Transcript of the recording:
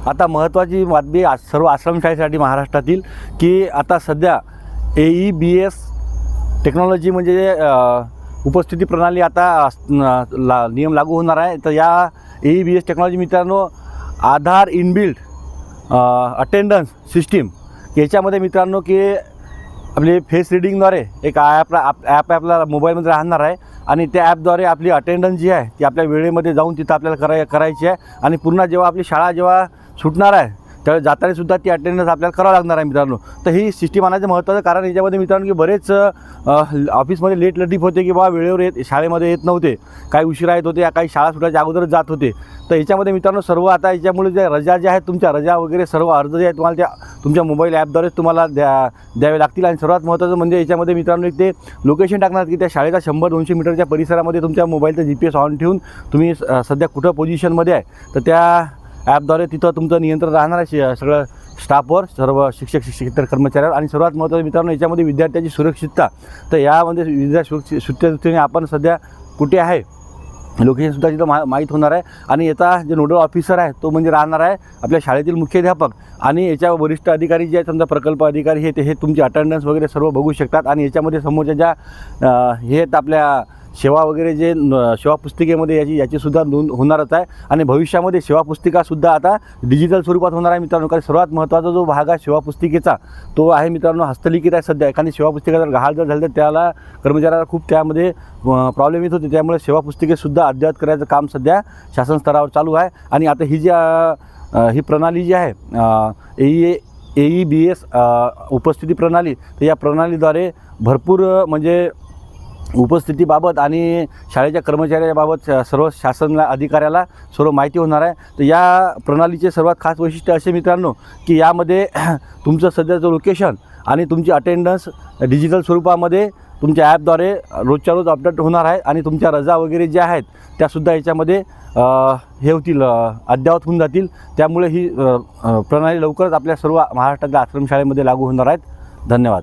आता महत्त्वाची बातमी सर्व आश्रमशाळेसाठी महाराष्ट्रातील की आता सध्या AEBS टेक्नॉलॉजी म्हणजे उपस्थिती प्रणाली आता नियम लागू होणार आहे। तर या AEBS टेक्नॉलॉजी मित्रांनो आधार इनबिल्ट अटेंडन्स सिस्टीम याच्यामध्ये मित्रांनो की आपली फेस रीडिंगद्वारे एक ॲप आपल्याला मोबाईलमध्ये राहणार आहे आणि त्या ॲपद्वारे आपली अटेंडन्स जी आहे ती आपल्या वेळेमध्ये जाऊन तिथं आपल्याला करायची आहे आणि पुन्हा जेव्हा आपली शाळा जेव्हा सुटणार आहे त्यावेळेस जातानासुद्धा ती अटेंडन्स आपल्याला करावं लागणार आहे मित्रांनो। तर ही सिस्टीम आणायचं महत्त्वाचं कारण याच्यामध्ये मित्रांनो की बरेच ऑफिसमध्ये लेट लटीफ होते की बाबा वेळेवर शाळेमध्ये येत नव्हते, काही उशिरा येत होते, काही शाळा सुटायच्या अगोदरच जात होते। तर याच्यामध्ये मित्रांनो सर्व आता याच्यामुळे ज्या रजा ज्या आहेत तुमच्या रजा वगैरे सर्व अर्ज जे आहेत तुम्हाला त्या तुमच्या मोबाईल ॲपद्वारेच तुम्हाला द्यावे लागतील। आणि सर्वात महत्त्वाचं म्हणजे याच्यामध्ये मित्रांनो ते लोकेशन टाकणार की त्या शाळेचा 100-200 मीटरच्या परिसरामध्ये तुमच्या मोबाईलचं GPS ऑन ठेवून तुम्ही सध्या कुठं पोझिशनमध्ये आहे तर त्या ॲपद्वारे तिथं तुमचं नियंत्रण राहणार आहे सगळं स्टाफवर, सर्व शिक्षक शिक्षकेतर कर्मचाऱ्यावर। आणि सर्वात महत्त्वाचं मित्रांनो याच्यामध्ये विद्यार्थ्याची सुरक्षितता, तर यामध्ये सुरक्षिततेच्या दृष्टीने आपण सध्या कुठे आहे लोकेशनसुद्धा तिथं माहीत होणार आहे। आणि याचा जे नोडल ऑफिसर आहे तो म्हणजे राहणार आहे आपल्या शाळेतील मुख्याध्यापक आणि याच्या वरिष्ठ अधिकारी जे आहेत समजा प्रकल्प अधिकारी हे तुमची अटेंडन्स वगैरे सर्व बघू शकतात। आणि याच्यामध्ये समोरच्या ज्या हे आहेत आपल्या सेवा वगैरे जे सेवा पुस्तिकेमध्ये याचीसुद्धा नोंद होणारच आहे। आणि भविष्यामध्ये सेवा पुस्तिकासुद्धा आता डिजिटल स्वरूपात होणार आहे मित्रांनो। कारण सर्वात महत्त्वाचा जो भाग आहे सेवा पुस्तिकेचा तो आहे मित्रांनो हस्तलिखित आहे। सध्या एखादी सेवा पुस्तिका जर गहाळ जर झाली तर त्याला कर्मचाऱ्याला खूप त्यामध्ये प्रॉब्लेम येत होते, त्यामुळे सेवा पुस्तिकेसुद्धा अद्ययावत करायचं काम सध्या शासन स्तरावर चालू आहे। आणि आता ही प्रणाली जी आहे AEBS उपस्थिती प्रणाली, तर या प्रणालीद्वारे भरपूर म्हणजे उपस्थितीबाबत आणि शाळेच्या कर्मचाऱ्याबाबत सर्व शासन अधिकाऱ्याला सर्व माहिती होणार आहे। तर या प्रणालीचे सर्वात खास वैशिष्ट्य असे मित्रांनो की यामध्ये तुमचं सध्याचं लोकेशन आणि तुमची अटेंडन्स डिजिटल स्वरूपामध्ये तुमच्या ॲपद्वारे रोजच्या रोज अपडेट होणार आहे। आणि तुमच्या रजा वगैरे ज्या आहेत त्यासुद्धा याच्यामध्ये हे होतील, अद्ययावत होऊन जातील। त्यामुळे ही प्रणाली लवकरच आपल्या सर्व महाराष्ट्रातल्या आश्रमशाळेमध्ये लागू होणार आहेत। धन्यवाद।